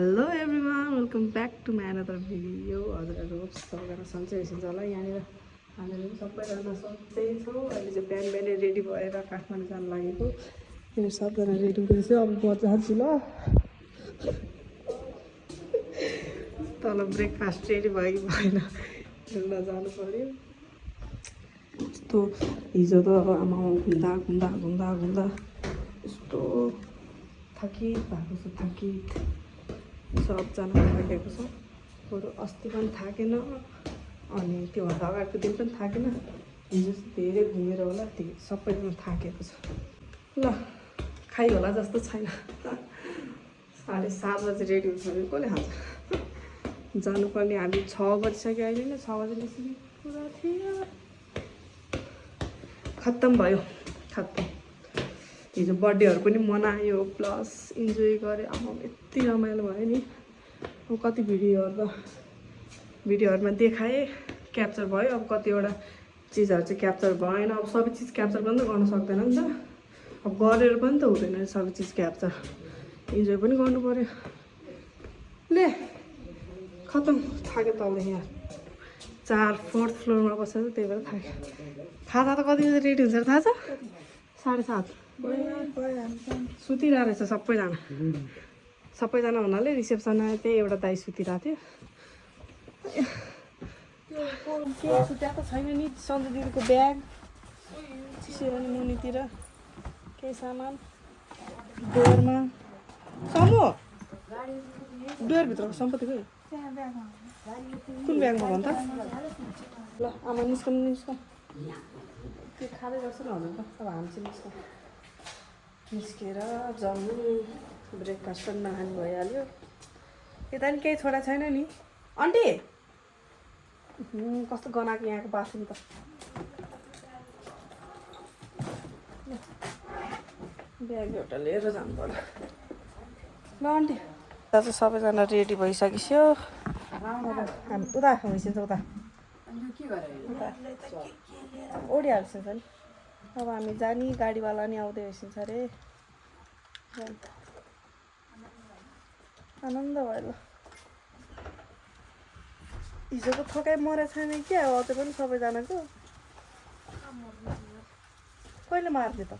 Hello everyone, welcome back to my another video. हजुरहरू सबैजना सन्चै हुनुहुन्छ होला। यहाँनिर हामीहरू सबैजना सन्चै छौँ। अहिले चाहिँ बिहानै रेडी भएर काठमाडौँ जानु लागेको। यो सबजना रेडी हुँदैछ। अब म जान्छु ल। तल ब्रेकफास्ट रेडी भयो कि भएन हेर्न जानु पऱ्यो। यस्तो हिजो त अब आमा घुम्दा यस्तो थकित भएको छ, थकित सबजना थाकेको छ। बरु अस्ति पनि थाकेन, अनि त्योभन्दा अगाडिको दिन पनि थाकेन। हिजो चाहिँ धेरै घुमेर होला, त्यो सबैजना थाकेको छ। ल खाइ होला जस्तो छैन। 7:30 बजी रेडी हुन्छ भने कसले खान्छ? जानुपर्ने हामी 6 बजिसक्यो। अहिले नै 6 बजी निस्किने कुरा थियो। खत्तम भयो, खत्तम। हिजो बर्थडेहरू पनि मनायो, प्लस इन्जोय गरेँ। अब यति रमाइलो भयो नि। अब कति भिडियोहरूमा देखाएँ, क्याप्चर भयो। अब कतिवटा चिजहरू चाहिँ क्याप्चर भएन। अब सबै चिज क्याप्चर पनि त गर्न सक्दैन नि त। अब गरेर पनि त हुँदैन सबै चिज क्याप्चर। इन्जोय पनि गर्नु पऱ्यो। ले खत्तम, थाक्यो तल यहाँ 4th फ्लोरमा बसेर, त्यही भएर थाक्यो। खाजा त कति बजी रेडी हुन्छ थाहा छ? 7:30। सुतिरहेको रहेछ सबैजना हुनाले रिसेप्सनमा त्यही एउटा दाइ सुतिरहेको थियो। केही सुत्याएको छैन नि। सन्जु दिदीको ब्याग सिरानी मुनितिर केही सामान डोरमा। समो डोरभित्रको सम्पत्ति खोइ कुन ब्यागमा भन् त? ल आमा निस्क। त्यो खाँदै गर्छ न हजुर त। अब हामी चाहिँ निस्केर जाउँ। ब्रेकफास्ट पनि नखानु भइहाल्यो। यता नि केही छोडा छैन नि। आन्टी कस्तो गनाएको यहाँको बाथरुम त। ब्याग एउटा लिएर जानु पर्यो। ल आन्टी उता चाहिँ सबैजना रेडी भइसकिसक्यो। हामी उता भइसक्छ। उता ओडिहाल्छ नि। अब हामी जाने गाडीवाला नि आउँदै भइसक्छ अरे। आनन्द भयो। ल हिजोको थकाइ मरेको छैन क्या? अझै पनि सबैजनाको कहिले मार्थ्यो त?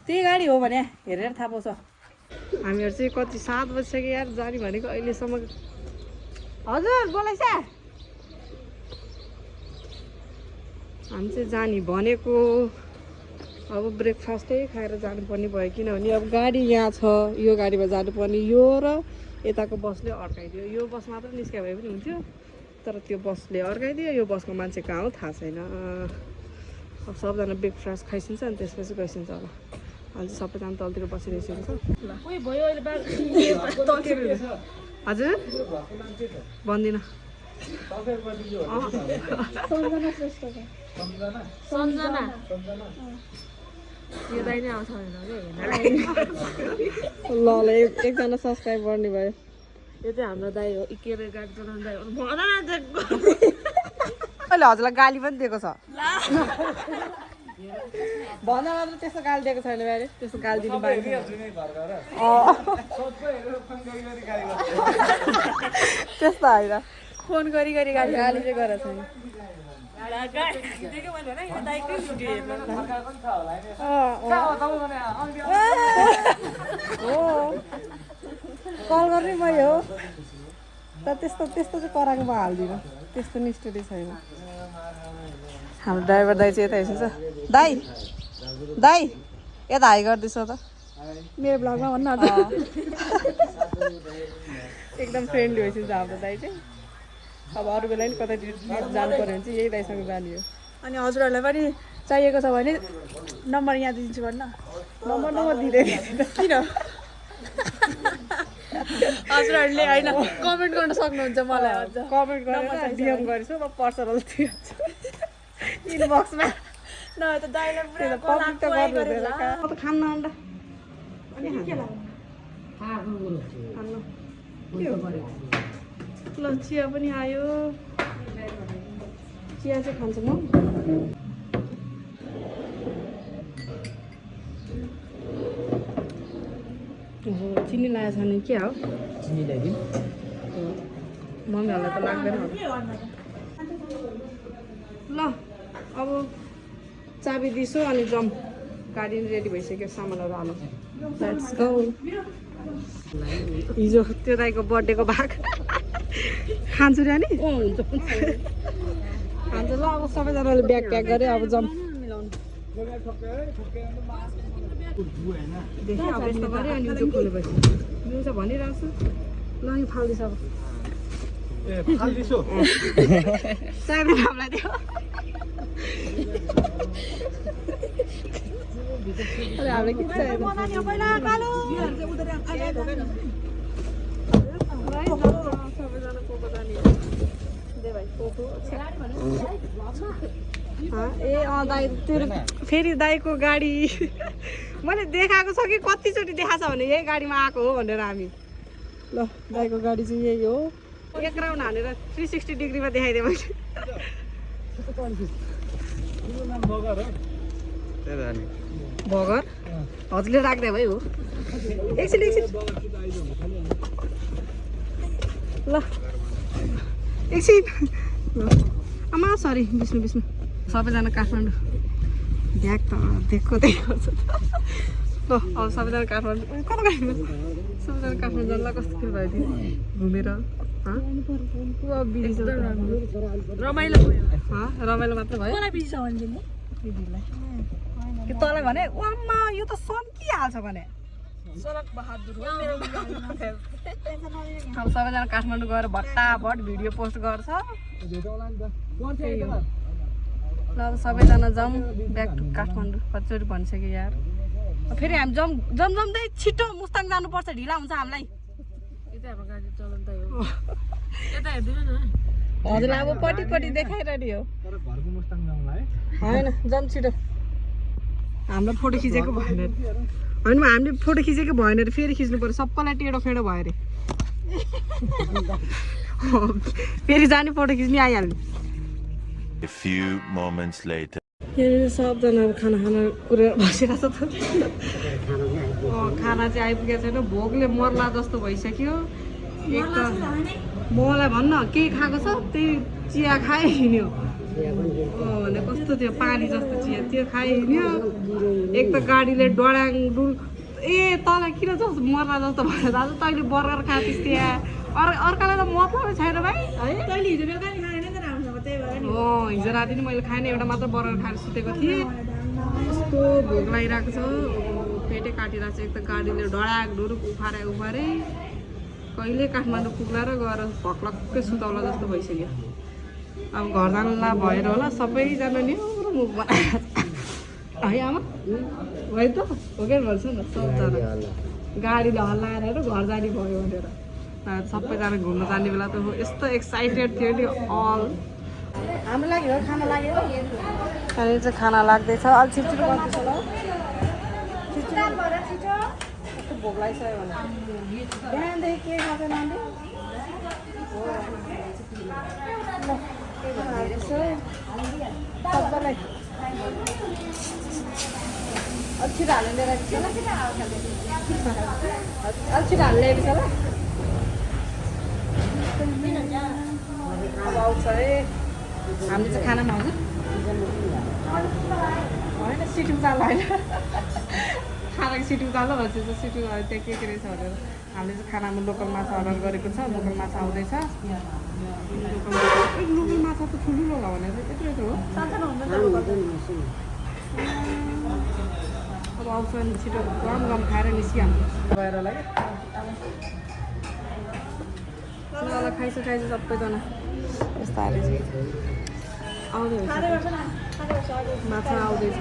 त्यही गाडी हो भने हेरेर थाहा पाउँछ। हामीहरू चाहिँ कति 7 बजिसक्यो यार। जाने भनेको अहिलेसम्म। हजुर बोलाइछ। हामी चाहिँ जाने भनेको। अब ब्रेकफास्टै खाएर जानुपर्ने भयो, किनभने अब गाडी यहाँ छ। यो गाडीमा जानुपर्ने। यो र यताको बसले अड्काइदियो। यो बस मात्र निस्कियो भए पनि हुन्थ्यो, तर त्यो बसले अड्काइदियो। यो बसको मान्छे कहाँ हो थाहा छैन। अब सबजना ब्रेकफास्ट खाइसिन्छ अनि त्यसपछि गइसिन्छ होला। अहिले चाहिँ सबैजना तलतिर बसिरहेको छ। ल हजुर भन्दिनँ। यो दाइ नै आउँछ ल एकजना सब्सक्राइब गर्ने भयो। यो चाहिँ हाम्रो दाइ हो, इकेर गाडी चलाउने दाइ हो। अहिले हजुरलाई गाली पनि दिएको छ भन मात्र। त्यस्तो गाली दिएको छैन बारे। त्यस्तो गाली दिनु बारे त्यस्तो होइन। फोन गरी गाली चाहिँ गरेको छैन। कल गर्ने मै हो त। त्यस्तो चाहिँ कराएको म हाल्दिनँ। त्यस्तो नि स्टोरी छैन। हाम्रो ड्राइभर दाइ चाहिँ यता हेर्छ। दाइ यता हाई गर्दैछ त मेरो ब्लगमा भन्नु न। एकदम फ्रेन्डली भइसक्छ हाम्रो दाइ चाहिँ। अब अरू बेला नि कतै जानु पऱ्यो भने चाहिँ यही दाइसँग जाने हो। अनि हजुरहरूलाई पनि चाहिएको छ भने नम्बर यहाँ दिन्छु भन्न। नम्बर दिँदैन किन? हजुरहरूले होइन कमेन्ट गर्न सक्नुहुन्छ। मलाई कमेन्ट गरेर डिएम गरेछु म पर्सनल दिन्छु इनबक्समा। नभए त दाइलाई पुरा पब्लिक त गर्नु हुँदैन। म त खान्न अन्डा। ल चिया पनि आयो। चिया चाहिँ खान्छु म। चिनी लगाएको छ भने के हो चिनी ल्याइदिउँ मम्मीहरूलाई त लाग्दैन होला ल अब चाबी दिसो अनि जम गाडी रेडी भइसक्यो सामानहरू हालौँ लेट्स गो हिजो त्यो दाइको बर्थडेको भाग खान्छु रे नि हुन्छ खान्छ ल अब सबैजनाले ब्याग प्याक गरे अब जम देखि अब यस्तो गऱ्यो अनि त्यो खोलेपछि यो चाहिँ भनिरहेको छु ल यो फाल्दैछ अब चाबी नामलाई दियो हामीलाई के चाहियो सबैजना को जाने दे भाइ ए दाइ तेरो फेरि दाइको गाडी मैले देखाएको छ कि कतिचोटि देखाएको छ भने यही गाडीमा आएको हो भनेर हामी ल दाइको गाडी चाहिँ यही हो एक राउन्ड हानेर 360 डिग्रीमा देखाइदिएँ मैले बगर हजुरले राख्दै भाइ हो एकछिन ल एकछिन आमा सरी विष्णु सबैजना काठमाडौँ ब्याग त दिएको छ ल अब सबैजना काठमाडौँ कता गयो सबैजना काठमाडौँ जान्ला कस्तो फिल भयो त्यो घुमेर रमाइलो मात्र भयो तँलाई भने वाम्मा यो त सन्किहाल्छ भने अब सबैजना काठमाडौँ गएर भट्टाभट भिडियो पोस्ट गर्छ ल अब सबैजना जाउँ ब्याक टु काठमाडौँ कतिचोटि भनिसक्यो यार फेरि हामी जमदै छिटो मुस्ताङ जानुपर्छ ढिला हुन्छ हामीलाई हजुरलाई अब पट्टि देखाइरहने हो होइन जाउँ छिटो हाम्रो फोटो खिचेको भएन होइन हामीले फोटो खिचेको भएन अरे फेरि खिच्नु पर्यो सबैलाई टेढो फेडो भयो अरे फेरि जाने फोटो खिच्ने आइहाल्ने A few moments later. यहाँनिर सबजना अब खाना कुरा बसिरहेको छ त खाना चाहिँ आइपुगेको छैन भोकले मर्ला जस्तो भइसक्यो एक त मलाई भन्न केही खाएको छ त्यही चिया खाए हिँड्यो भने कस्तो थियो पानी जस्तो चिया त्यो खाए हिँड्यो एक त गाडीले डोडाङ डुल ए तँलाई किन जस्तो मर्ला जस्तो भयो दाजु तैँले बर्गर खाँथिस् त्यहाँ अर्कालाई त मतलबै छैन भाइ है तैँले हिजो बेलुका नि खाएन नि राम्रोसँग त्यही भएर नि हिजो राति नि मैले खाएन एउटा मात्र बर्गर खाएर सुतेको थिएँ कस्तो भोक लागिरहेको छ पेटै काटिरहेको छ एक त गाडीले डडाक डुरुक उफारे कहिले काठमाडौँ पुग्ला र गएर भक्लक्कै सुताउला जस्तो भइसक्यो अब घर जानला भएर होला सबैजना नि मुख बनाएर है आमा भयो त हो क्या भन्छ नि सबजना गाडीले हल्लाएर घर जाने भयो भनेर सबैजना घुम्न जाने बेला त यस्तो एक्साइटेड थियो नि अल हाम्रो लागि हो खाना लाग्यो अहिले चाहिँ खाना लाग्दैछ अलि छिटो गर्दैछ ल कस्तो भोक लागिसक्यो भने बिहानदेखि के खाँदैन नानी सबैलाई अलि छिटो हालेर लिएर अलि छिटो हालेर ल्याएपछि ल अब आउँछ है हामीले चाहिँ खानामा आउँछ होइन सिटिङ चाल्ला होइन खानाको सिटिङ चाल्लो भन्छ सिटिङ त्यहाँ के रहेछ भनेर हामीले चाहिँ खानामा लोकल माछा अर्डर गरेको छ लोकल माछा आउँदैछ लोकल माछा त ठुलो होला भनेर यत्रो हो अब आउँछ नि छिटो गम खाएर निस्किहाल्नु गएर लाग्यो ल खाइसो सबैजना यस्तो हाले चाहिँ आउँदैछ माछा आउँदैछ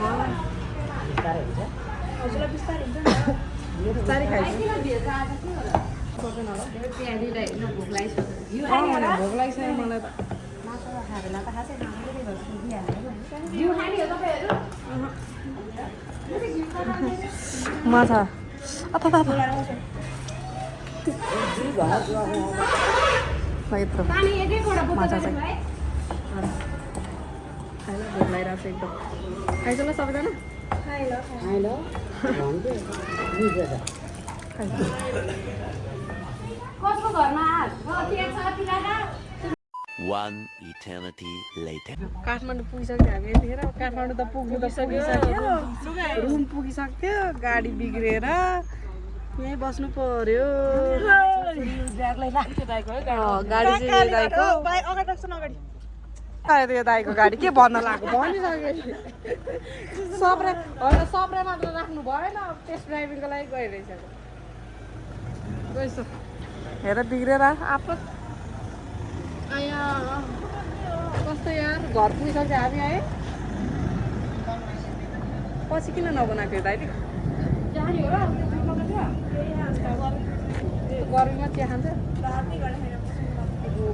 बिस्तारै खाइन्छ भोक लागिसक्यो मलाई त माछा यत्रो माछा चाहिँ खाइल भोक लागिरहेको छ एकदम खाइस ल सबैजना One eternity later. काठमाडौँ पुगिसक्यो हामी यतिखेर काठमाडौँ त पुग्नु त पुगिसक्यो रुम पुगिसक्यो गाडी बिग्रिएर यहीँ बस्नु पर्यो गाडी चाहिँ दाइको यो दाइको गाडी के भन्न लाग्यो भनिसक्यो सब्रे होइन सब्रे मात्र राख्नु भएन टेस्ट ड्राइभिङको लागि गइरहेछ गइसो हेर बिग्रेर आफ्नो कस्तो यार घर पुगिसक्यो हामी आए पछि किन नबनाएको यो दाइले गर्मीमा चिया खान्छ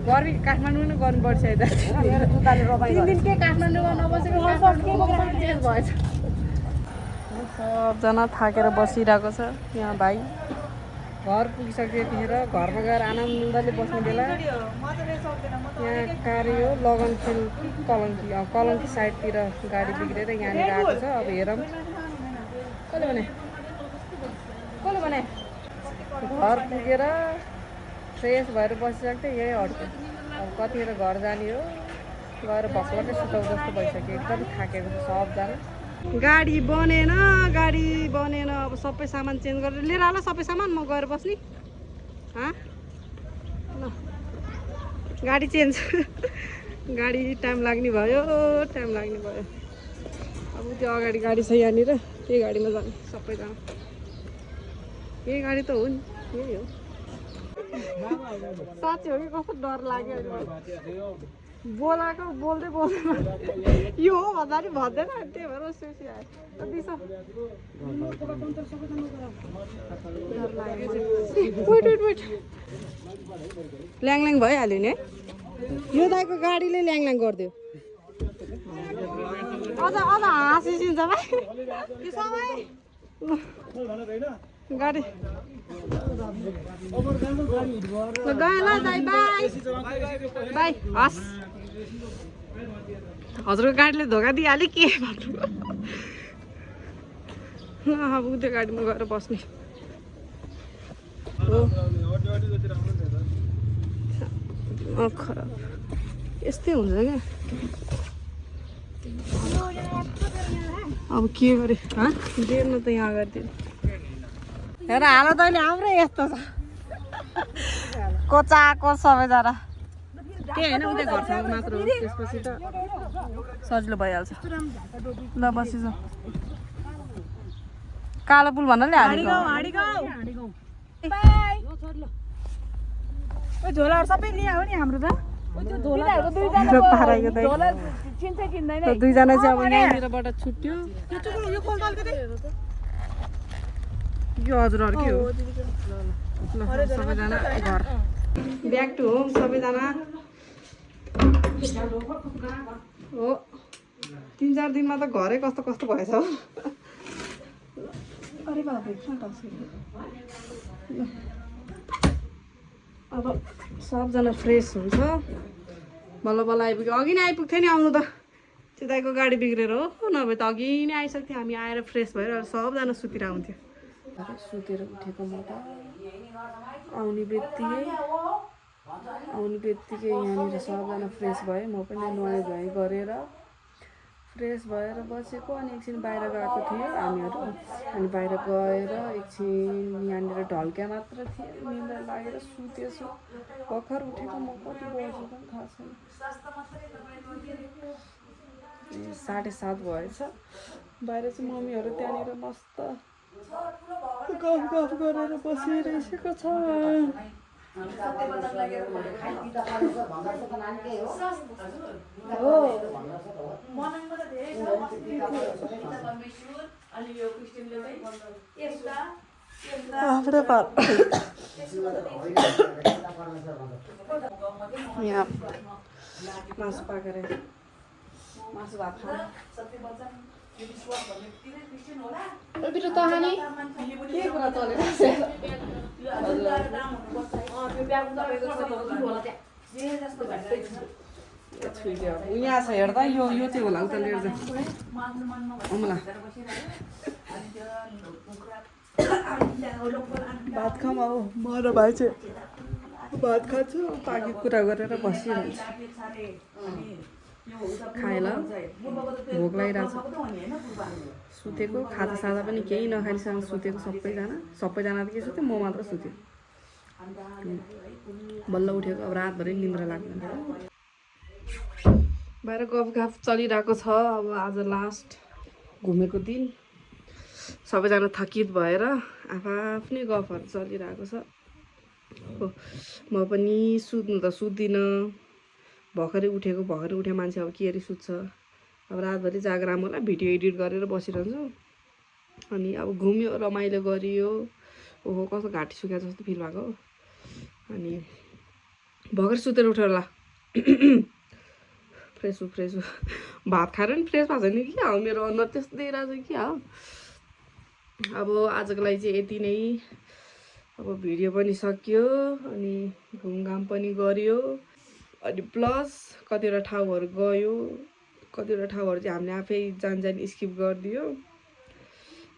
गर्मी काठमाडौँ नै गर्नु पर्छ यता 3 दिन के काठमाडौँमा नबसेको चेन्ज भएछ सबजना थाकेर बसिरहेको छ यहाँ भाइ घर पुगिसक्यो यतिखेर घरमा गएर आनन्दले बस्ने बेला यहाँ कार्य लगन खेल कलङ्की कलङ्की साइडतिर गाडी बिग्रेर यहाँनिर आएको छ अब हेरौँ कसले भने घर पुगेर फ्रेस भएर बसिसक्यो थिएँ यही अड्क्यो अब कतिखेर घर जाने हो गएर भक्करै सुताउ जस्तो भइसक्यो एकदम थाकेको छ सबजना गाडी बनेन अब सबै सामान चेन्ज गरेर लिएर आला सबै सामान म गएर बस्ने ल गाडी चेन्ज गाडी टाइम लाग्ने भयो अब त्यो अगाडि गाडी छ यहाँनिर त्यही गाडीमा जाने सबैजना यही गाडी त हो नि यही हो साँच्चै हो कि कस्तो डर लाग्यो बोलाएको बोल्दै यो हो भन्दा नि भन्दैन त्यही भएर सुसी आयो वेट ल्याङ भइहाल्यो नि है यो दाइको गाडीले ल्याङ गरिदियो अझ हाँसिन्छ भाइ गाडी गयो ल दाइ बाई हस् हजुरको गाडीले धोका दिइहाल्यो के भन्नु अब त्यो गाडीमा गएर बस्ने खराब यस्तै हुन्छ क्या अब के गरे देख्न त यहाँ गरिदिनु हेर हाल तैँले हाम्रै यस्तो छ कोचाको सबैजना त्यही होइन उता घरसँग मात्र हो त्यसपछि त सजिलो भइहाल्छ ल बसिस कालो पुल भन्नाले झोलाहरू सबै लिया हो नि हाम्रो त दुईजना चाहिँ अब यहाँनिरबाट छुट्यो यो हजुरहरू के हो ल सबैजना घर ब्याक टु होम सबैजना हो 3-4 दिनमा त घरै कस्तो भएछ हो अरे बाबु अब सबजना फ्रेस हुन्छ बल्ल आइपुग्यो अघि नै आइपुग्थ्यो नि आउनु त त्यो दाइको गाडी बिग्रेर हो नभए त अघि नै आइसक्थ्यो हामी आएर फ्रेस भएर सबजना सुतिर आउँथ्यो सुतेर उठेको म त आउने बित्तिकै यहाँनिर सबजना फ्रेस भयो म पनि नुहाइ धुवाइ गरेर फ्रेस भएर बसेको अनि एकछिन बाहिर गएको थिएँ हामीहरू अनि बाहिर गएर एकछिन यहाँनिर ढल्क्या मात्र थिएँ निन्द्रा लागेर सुतेछु भर्खर उठेको म कति बजेको पनि थाहा छैन 7:30 भएछ बाहिर चाहिँ मम्मीहरू त्यहाँनिर मस्त गफ गरेर बसिरहेको छ यहाँ मासु पाकेर मासु भात खानु बिटो तहानी के कुरा यहाँ छ हेर्दा यो चाहिँ होला उता लिएर जाऊ भात खाऊँ अब म र भाइ चाहिँ भात खान्छु ताकि कुरा गरेर बसिरहन्छ खाएँ ल भोक लागिरहेको छ सुतेको खाजासाजा पनि केही नखाइसँग सुतेको सबैजना त के सुत्यो म मात्र सुत्यो बल्ल उठेको अब रातभरि निन्द्रा लाग्दैन बाहिर गफ चलिरहेको छ अब आज लास्ट घुमेको दिन सबैजना थकित भएर आफ्नै गफहरू चलिरहेको छ हो म पनि सुत्नु त सुत्दिनँ भर्खरै उठे मान्छे अब के अरे सुत्छ अब रातभरि जागर आमालाई भिडियो एडिट गरेर बसिरहन्छु अनि अब घुम्यो रमाइलो गरियो ओहो कस्तो घाँटी सुक्या जस्तो फिल भएको अनि भर्खर सुतेर उठेर ल फ्रेस भात खाएर नि फ्रेस भएको छैन कि हो मेरो अनुहार त्यस्तै रहेछ कि हो अब आजको लागि चाहिँ यति नै अब भिडियो पनि सकियो अनि घुमघाम पनि गरियो अनि प्लस कतिवटा ठाउँहरू गयो कतिवटा ठाउँहरू चाहिँ हामीले आफै जान स्किप गरिदियो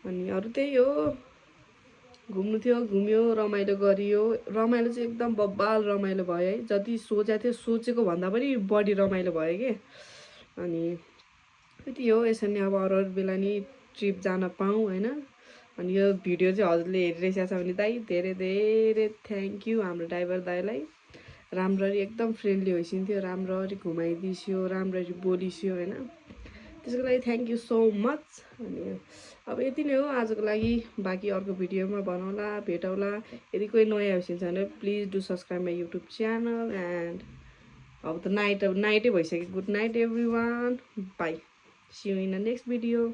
अनि अरू त्यही हो घुम्नु थियो घुम्यो रमाइलो गरियो रमाइलो चाहिँ एकदम बब्बाल रमाइलो भयो है जति सोचेको थियो सोचेको भन्दा पनि बढी रमाइलो भयो कि अनि त्यति हो यसरी नै अब अरू बेला नि ट्रिप जान पाऊँ होइन अनि यो भिडियो चाहिँ हजुरले हेरिरहेको छ भने दाइ धेरै धेरै थ्याङ्क यू हाम्रो ड्राइभर दाइलाई राम्ररी एकदम फ्रेन्डली होइसिन्थ्यो राम्ररी घुमाइदिस्यो राम्ररी बोलिस्यो होइन त्यसको लागि थ्याङ्क यू सो मच अनि अब यति नै हो आजको लागि बाँकी अर्को भिडियोमा बनाउला भेटौँला यदि कोही नयाँ होइसिन्छ भने please do subscribe my YouTube channel and अब त नाइटै भइसक्यो good night everyone bye see you in the next video